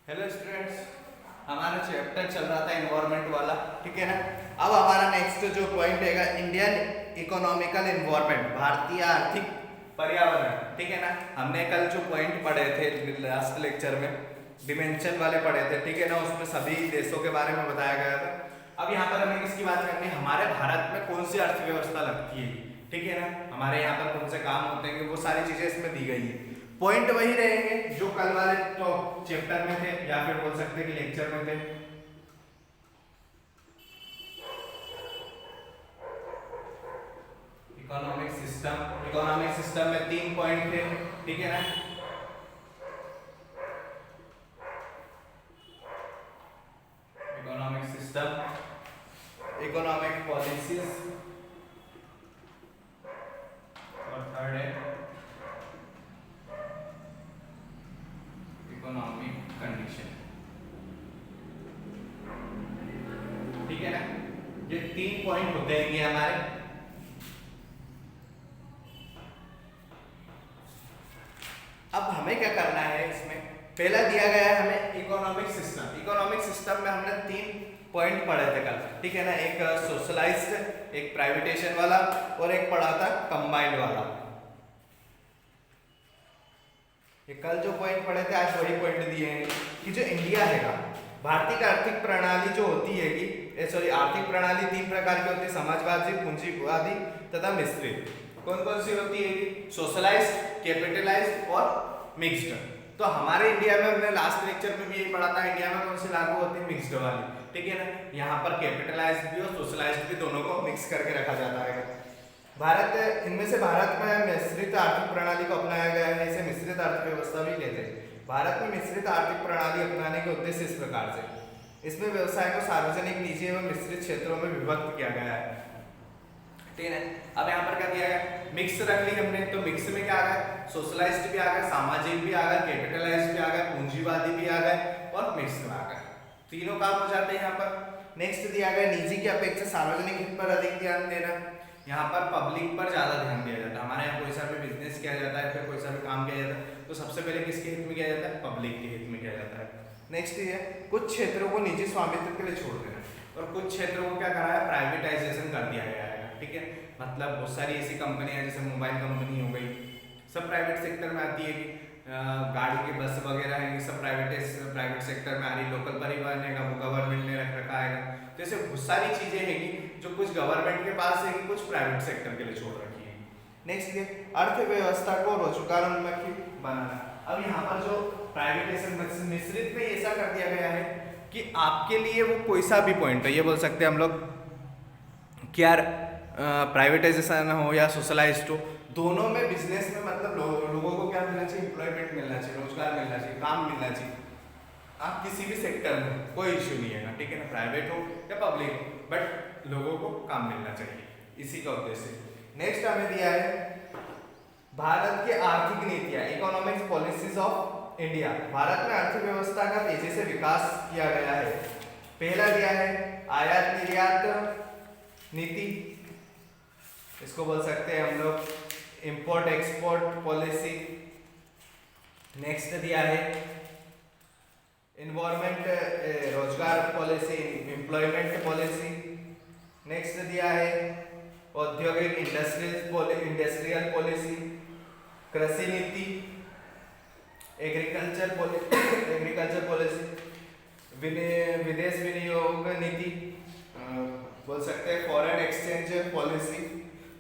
Hello students, हमारा chapter चल रहा था एनवायरनमेंट वाला, ठीक है ना। अब हमारा नेक्स्ट जो पॉइंट है इंडियन इकोनॉमिकल एनवायरनमेंट, भारतीय आर्थिक पर्यावरण, ठीक है ना। हमने कल जो पॉइंट पढ़े थे लास्ट लेक्चर में, डिमेंशन वाले पढ़े थे, ठीक है ना। उसमें सभी देशों के बारे में बताया गया था। अब यहाँ पर हमें किसकी बात करनी है, हमारे भारत में कौन सी अर्थव्यवस्था लगती है, ठीक है ना। हमारे यहाँ पर कौन से काम होते हैं, वो सारी चीजें इसमें दी गई है। पॉइंट वही रहेंगे जो कल वाले तो चैप्टर में थे, या फिर बोल सकते हैं कि लेक्चर में थे। इकोनॉमिक सिस्टम में 3 पॉइंट थे, ठीक है ना। इकोनॉमिक सिस्टम, इकोनॉमिक पॉलिसीज, और थर्ड है इकोनॉमिक कंडीशन, ठीक है ना। ये 3 पॉइंट होते हैं ये हमारे। अब हमें क्या करना है, इसमें पहला दिया गया है हमें इकोनॉमिक सिस्टम। इकोनॉमिक सिस्टम में हमने 3 पॉइंट पढ़े थे कल, ठीक है ना। एक सोशलाइज्ड, एक प्राइवेटाइजेशन वाला, और एक पढ़ा था कंबाइंड वाला। ये कल जो पॉइंट पढ़े थे आज वही पॉइंट दिए हैं कि जो इंडिया है, भारतीय की आर्थिक प्रणाली जो होती है कि आर्थिक प्रणाली 3 प्रकार की होती है, समाजवादी, पूंजीवादी तथा मिश्रित। कौन कौन सी होती है, सोशलाइज्ड, कैपिटलाइज्ड और मिक्स्ड। तो हमारे इंडिया में हमने लास्ट लेक्चर में भी यही पढ़ा था, इंडिया में कौन सी लागू होती है, मिक्स्ड वाली, ठीक है ना। यहाँ पर कैपिटलाइज्ड भी और सोशलाइज्ड भी, दोनों को मिक्स करके रखा जाता है। भारत, इनमें से भारत में मिश्रित आर्थिक प्रणाली को अपनाया गया है, इसे मिश्रित अर्थव्यवस्था भी कहते हैं। भारत में मिश्रित आर्थिक प्रणाली अपनाने के उद्देश्य इस प्रकार से, इसमें व्यवसाय को सार्वजनिक, निजी एवं मिश्रित क्षेत्रों में विभक्त किया गया है, ठीक है। अब यहाँ पर क्या दिया गया, मिक्स रख ली हमने, तो मिक्स में क्या आ गया, सोशलाइज्ड भी आ गया, सामाजिक भी आ गया, कैपिटलाइज्ड भी आ गया, पूंजीवादी भी आ गया और मिक्स में आ गया। तीनों काम हो जाते हैं यहाँ पर। नेक्स्ट दिया गया, निजी की अपेक्षा सार्वजनिक हित पर अधिक ध्यान देना। यहाँ पर पब्लिक पर ज्यादा ध्यान दिया जाता है। हमारे यहाँ कोई सा भी बिजनेस किया जाता है, फिर कोई सा भी काम किया जाता है, तो सबसे पहले किसके हित में किया जाता है, पब्लिक के हित में किया जाता है। नेक्स्ट ये कुछ क्षेत्रों को निजी स्वामित्व के लिए छोड़ देना, और कुछ क्षेत्रों को क्या कराया, प्राइवेटाइजेशन कर दिया गया है, ठीक है। मतलब बहुत सारी ऐसी कंपनियां, जैसे मोबाइल कंपनी हो गई, सब प्राइवेट सेक्टर में आती है कि गाड़ी की बस वगैरह है, ये सब प्राइवेट सेक्टर में आ रही। लोकल परिवहन है, वो गवर्नमेंट ने रख रखा है। जैसे बहुत सारी चीजें हैं कि जो कुछ गवर्नमेंट के पास है, कि कुछ प्राइवेट सेक्टर के लिए छोड़ रखी है। नेक्स्ट ये अर्थव्यवस्था को रोजगारोन्मुखी बनाना। अब यहाँ पर जो प्राइवेटाइजेशन मिश्रित में ऐसा कर दिया गया है कि आपके लिए वो कोई सा भी पॉइंट है, ये बोल सकते हैं हम लोग कि यार प्राइवेटाइजेशन हो या सोशलाइज्ड हो, दोनों में बिजनेस में मतलब लोगों को क्या मिलना चाहिए, एम्प्लॉयमेंट मिलना चाहिए, रोजगार मिलना चाहिए, काम मिलना चाहिए। आप किसी भी सेक्टर में कोई इश्यू नहीं है ना, ठीक है ना, प्राइवेट हो या पब्लिक हो, बट लोगों को काम मिलना चाहिए, इसी का उद्देश्य। नेक्स्ट हमें दिया है भारत की आर्थिक नीतियां, economics policies of India. Bharat में अर्थव्यवस्था का तेजी से विकास किया गया है। पहला दिया है आयात निर्यात नीति, इसको बोल सकते हैं हम लोग इंपोर्ट एक्सपोर्ट पॉलिसी। नेक्स्ट दिया है इन्वायरमेंट, रोजगार पॉलिसी, एम्प्लॉयमेंट पॉलिसी। नेक्स्ट दिया है औद्योगिक इंडस्ट्रियल पॉलिसी, कृषि नीति, एग्रीकल्चर पॉलिसी, विदेश विनियोग नीति, बोल सकते हैं फॉरेन एक्सचेंज पॉलिसी।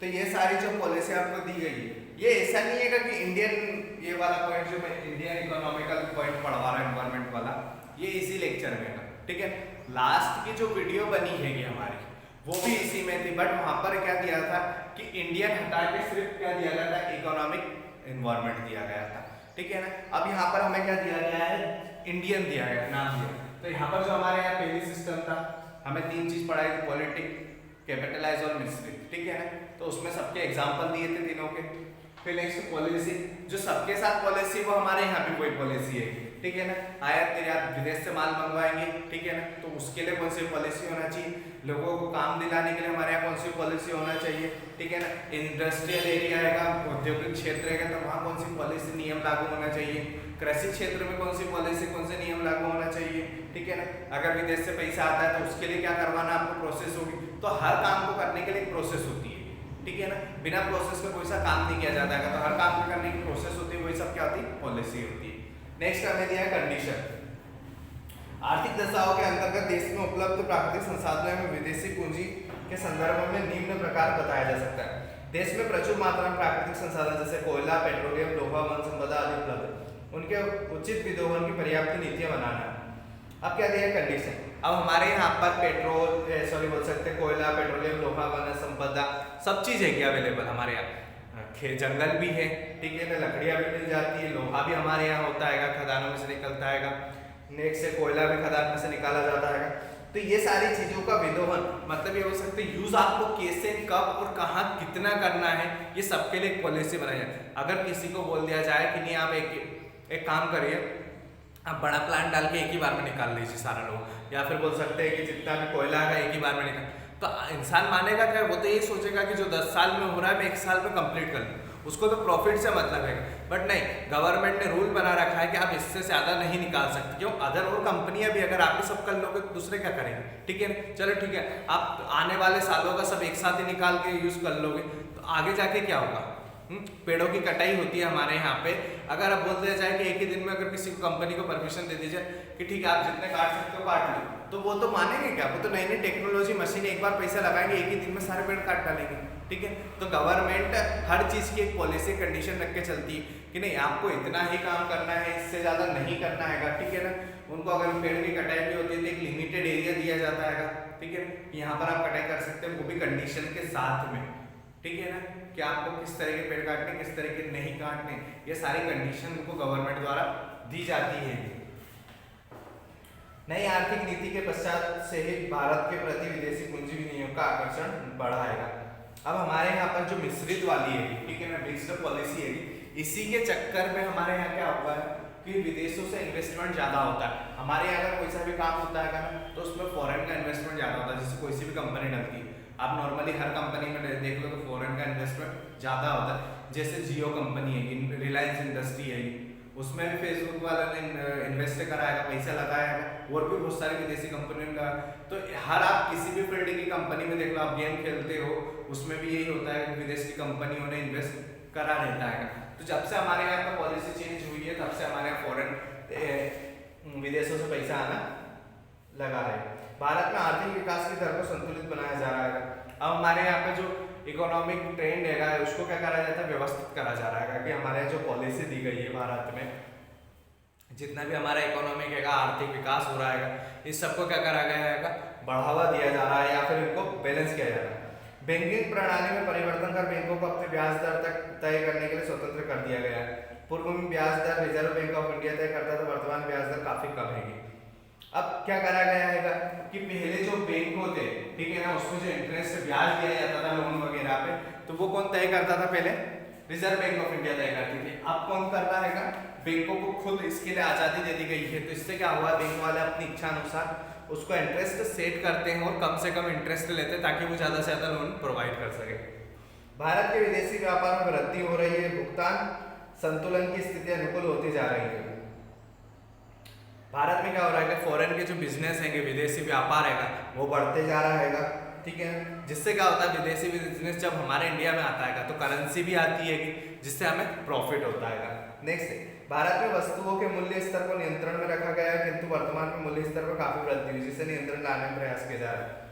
तो ये सारी जो पॉलिसी आपको दी गई है, ये ऐसा नहीं है कि इंडियन, ये वाला पॉइंट जो मैं इंडियन इकोनॉमिकल पॉइंट पढ़वा रहा हूँ एनवायरमेंट वाला, ये इसी लेक्चर में है, ठीक है। लास्ट की जो वीडियो बनी है हमारी, वो भी इसी में थी, बट वहां पर क्या दिया था कि इंडियन हटा के सिर्फ क्या दिया गया था, इकोनॉमिक एनवायरमेंट दिया गया था, ठीक है ना। अब यहाँ पर हमें क्या दिया गया है, इंडियन दिया गया, नाम दिया। तो यहाँ पर जो हमारे यहाँ पहली सिस्टम था, हमें 3 चीज पढ़ाई थी, पॉलिटिक, कैपिटलाइज और मिश्रित, ठीक है ना। तो उसमें सबके एग्जाम्पल दिए थे तीनों के। फिर नेक्स्ट पॉलिसी, जो सबके साथ पॉलिसी वो हमारे यहाँ भी वही पॉलिसी है, ठीक है ना। आयात निर्यात, विदेश से माल मंगवाएंगे, ठीक है ना, तो उसके लिए कौन सी पॉलिसी होना चाहिए, लोगों को काम दिलाने के लिए हमारे यहाँ कौन सी पॉलिसी होना चाहिए, ठीक है ना। इंडस्ट्रियल एरिया है, औद्योगिक क्षेत्र है, तो वहाँ कौन सी पॉलिसी नियम लागू होना चाहिए, कृषि क्षेत्र में कौन सी पॉलिसी कौन से नियम लागू होना चाहिए, ठीक है ना। अगर विदेश से पैसा आता है तो उसके लिए क्या करवाना आपको प्रोसेस होगी, तो हर काम को करने के लिए प्रोसेस होती है, ठीक है ना। बिना प्रोसेस का कोई सा काम नहीं किया जाता है, तो हर काम को करने की प्रोसेस होती है, वही सब क्या होती है, पॉलिसी होती है। नेक्स्ट हमें दिया है कंडीशन। आर्थिक दशाओं के अंतर्गत देश में उपलब्ध प्राकृतिक संसाधनों में विदेशी पूंजी के संदर्भ में निम्न प्रकार बताया जा सकता है। देश में प्रचुर मात्रा में प्राकृतिक संसाधन जैसे कोयला, पेट्रोलियम, लोहा, वन संपदा आदि उपलब्ध, उनके उचित विदोहन की पर्याप्त नीतियां बनाना। अब क्या दिया है कंडीशन। अब हमारे यहाँ पर बोल सकते हैं कोयला, पेट्रोलियम, लोहा, वन संपदा सब चीज है क्या अवेलेबल हमारे यहाँ, जंगल भी है, ठीक है ना, लकड़ियाँ भी मिल जाती है, लोहा भी हमारे यहाँ होता है, खदानों में से निकलता है, नेक्स्ट से कोयला भी खदान में से निकाला जाता है। तो ये सारी चीजों का विदोहन मतलब ये हो सकते हैं यूज आपको कैसे, कब और कहाँ कितना करना है, ये सबके लिए एक पॉलिसी बनाई जाए। अगर किसी को बोल दिया जाए कि नहीं आप एक काम करिए, आप बड़ा प्लांट डाल के एक ही बार में निकाल लीजिए सारा लोग, या फिर बोल सकते हैं कि जितना भी कोयला है एक ही बार में निकाल, तो इंसान मानेगा क्या, वो तो यही सोचेगा कि जो 10 साल में हो रहा है मैं 1 साल में कंप्लीट कर लूँ, उसको तो प्रॉफिट से मतलब है। बट नहीं, गवर्नमेंट ने रूल बना रखा है कि आप इससे ज़्यादा नहीं निकाल सकते, क्यों, अदर और कंपनियां भी अगर आप ही सब कर लोगे तो दूसरे क्या करेंगे, ठीक है। चलो ठीक है, आप आने वाले सालों का सब एक साथ ही निकाल के यूज़ कर लोगे, तो आगे जाके क्या होगा। पेड़ों की कटाई होती है हमारे यहाँ पे, अगर आप बोल दिया जाए कि एक ही दिन में अगर किसी को कंपनी को परमिशन दे दी जाए कि ठीक है आप जितने काट सकते हो काट लो, तो वो तो मानेंगे क्या, वो तो नई नई टेक्नोलॉजी मशीन एक बार पैसा लगाएंगे एक ही दिन में सारे पेड़ काट डालेंगे, ठीक है। तो गवर्नमेंट हर चीज़ की एक पॉलिसी कंडीशन रख के चलती है कि नहीं आपको इतना ही काम करना है, इससे ज़्यादा नहीं करना है, ठीक है ना। उनको अगर पेड़ की कटाई भी होती है तो एक लिमिटेड एरिया दिया जाता है, ठीक है, यहाँ पर आप कटाई कर सकते हैं, वो भी कंडीशन के साथ में, ठीक है ना, कि आपको किस तरह के पेड़ काटने, किस तरह के नहीं काटने, ये सारी कंडीशन उनको गवर्नमेंट द्वारा दी जाती है। नई आर्थिक नीति के पश्चात से ही भारत के प्रति विदेशी पूंजी विनियोग का आकर्षण बढ़ाएगा। अब हमारे यहाँ पर जो मिश्रित वाली है, ठीक है ना, मिक्स्ड पॉलिसी है, इसी के चक्कर में हमारे यहाँ क्या हुआ है कि विदेशों से इन्वेस्टमेंट ज़्यादा होता है। हमारे यहाँ अगर कोई सा भी काम होता है ना तो उसमें फॉरेन का इन्वेस्टमेंट ज़्यादा होता है, जैसे कोई सी भी कंपनी डलती है, आप नॉर्मली हर कंपनी में देख लो तो फॉरेन का इन्वेस्टमेंट ज़्यादा होता है। जैसे जियो कंपनी है, रिलायंस इंडस्ट्री है, उसमें भी फेसबुक वाला ने इन्वेस्ट कराएगा, पैसा लगाएगा, और भी बहुत सारी विदेशी कंपनी में। तो हर आप किसी भी फील्ड की कंपनी में देख लो, आप गेम खेलते हो उसमें भी यही होता है कि विदेश की कंपनियों ने इन्वेस्ट करा रहता है। तो जब से हमारे यहाँ पर पॉलिसी चेंज हुई है तब से हमारे यहाँ फॉरेन विदेशों से पैसा आना लगा है। भारत में आर्थिक विकास की दर को संतुलित बनाया जा रहा है। अब हमारे यहाँ पे जो इकोनॉमिक ट्रेंड है उसको क्या करा जाता है, व्यवस्थित करा जा रहा है कि हमारे यहाँ जो पॉलिसी दी गई है भारत में, जितना भी हमारा इकोनॉमिक है, आर्थिक विकास हो रहा है, इस सबको क्या करा गया है, बढ़ावा दिया जा रहा है या फिर इनको बैलेंस किया जा रहा है। बैंकिंग प्रणाली में परिवर्तन कर बैंकों को अपने ब्याज दर तक तय करने के लिए स्वतंत्र कर दिया गया है। पूर्व में ब्याज दर रिजर्व बैंक ऑफ इंडिया तय करता था, वर्तमान ब्याज दर काफी कम है। अब क्या करा गया है कि पहले जो बैंक होते, ठीक है ना, उसमें जो इंटरेस्ट ब्याज दिया जाता था लोन वगैरह पे, तो वो कौन तय करता था, पहले रिजर्व बैंक ऑफ इंडिया तय करती थी। अब कौन कर रहा है, बैंकों को खुद इसके लिए आज़ादी दे दी गई है। तो इससे क्या हुआ, बैंक वाले अपनी इच्छा अनुसार उसको इंटरेस्ट सेट करते हैं और कम से कम इंटरेस्ट लेते हैं ताकि वो ज़्यादा से ज़्यादा लोन प्रोवाइड कर सके। भारत के विदेशी व्यापार में वृद्धि हो रही है, भुगतान संतुलन की स्थिति अनुकूल होती जा रही है। भारत में क्या हो रहा है कि फॉरेन के जो बिजनेस है, विदेशी व्यापार है, वो बढ़ते जा रहा है, ठीक है। जिससे क्या होता है, विदेशी बिजनेस जब हमारे इंडिया में आता है तो करेंसी भी आती है, जिससे हमें प्रॉफिट होता है। नेक्स्ट, भारत में वस्तुओं के मूल्य स्तर को नियंत्रण में रखा गया है, किंतु वर्तमान में मूल्य स्तर पर काफी वृद्धि हुई, जिससे नियंत्रण लाने में प्रयास किया जा रहा है।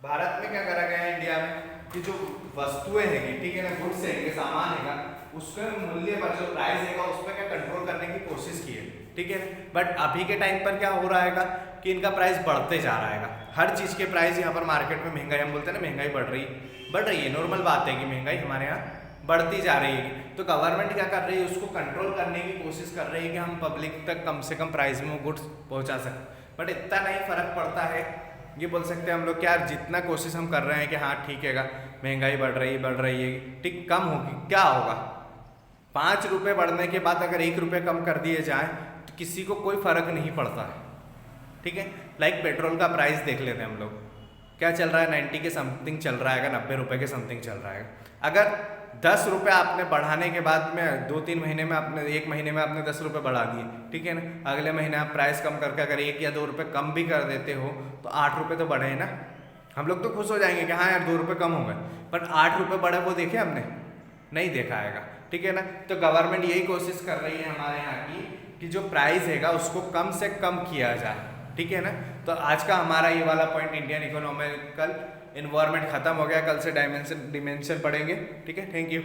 भारत में क्या करा गया है इंडिया में कि जो वस्तुएं हैं, ठीक है ना, गुड्स है, सामान है, उसके मूल्य पर जो प्राइस है उस पर क्या कंट्रोल करने की कोशिश की है, ठीक है। बट अभी के टाइम पर क्या हो रहा है कि इनका प्राइस बढ़ते जा रहा है। हर चीज़ के प्राइस यहाँ पर मार्केट में, महंगाई हम बोलते हैं ना, महंगाई बढ़ रही है, नॉर्मल बात है कि महंगाई हमारे यहाँ बढ़ती जा रही है। तो गवर्नमेंट क्या कर रही है, उसको कंट्रोल करने की कोशिश कर रही है कि हम पब्लिक तक कम से कम प्राइस में वो गुड्स पहुँचा सकें। बट इतना नहीं फर्क पड़ता है, ये बोल सकते हैं हम लोग, क्या जितना कोशिश हम कर रहे हैं कि हाँ ठीक है, महंगाई बढ़ रही है, ठीक, कम होगी क्या होगा, 5 रुपये बढ़ने के बाद अगर 1 रुपये कम कर दिए जाए तो किसी को कोई फर्क नहीं पड़ता है, ठीक है। लाइक पेट्रोल का प्राइस देख लेते हैं हम लोग, क्या चल रहा है, 90 के समथिंग चल रहा है, अगर 90 रुपये के समथिंग चल रहा है। अगर 10 रुपये आपने बढ़ाने के बाद में 2-3 महीने में आपने 1 महीने में आपने 10 रुपये बढ़ा दिए, ठीक है ना, अगले महीने आप प्राइस कम करके अगर 1 या 2 रुपये कम भी कर देते हो तो 8 रुपये तो बढ़े ना। हम लोग तो खुश हो जाएंगे कि हाँ यार 2 रुपये कम हो गए, पर 8 रुपये बढ़े वो देखे हमने नहीं देखा आएगा, ठीक है ना। तो गवर्नमेंट यही कोशिश कर रही है हमारे यहाँ की कि जो प्राइस हैगा उसको कम से कम किया जाए, ठीक है ना। तो आज का हमारा ये वाला पॉइंट इंडियन इकोनॉमिकल इन्वायरमेंट खत्म हो गया, कल से डिमेंशन पढ़ेंगे, ठीक है। Thank you.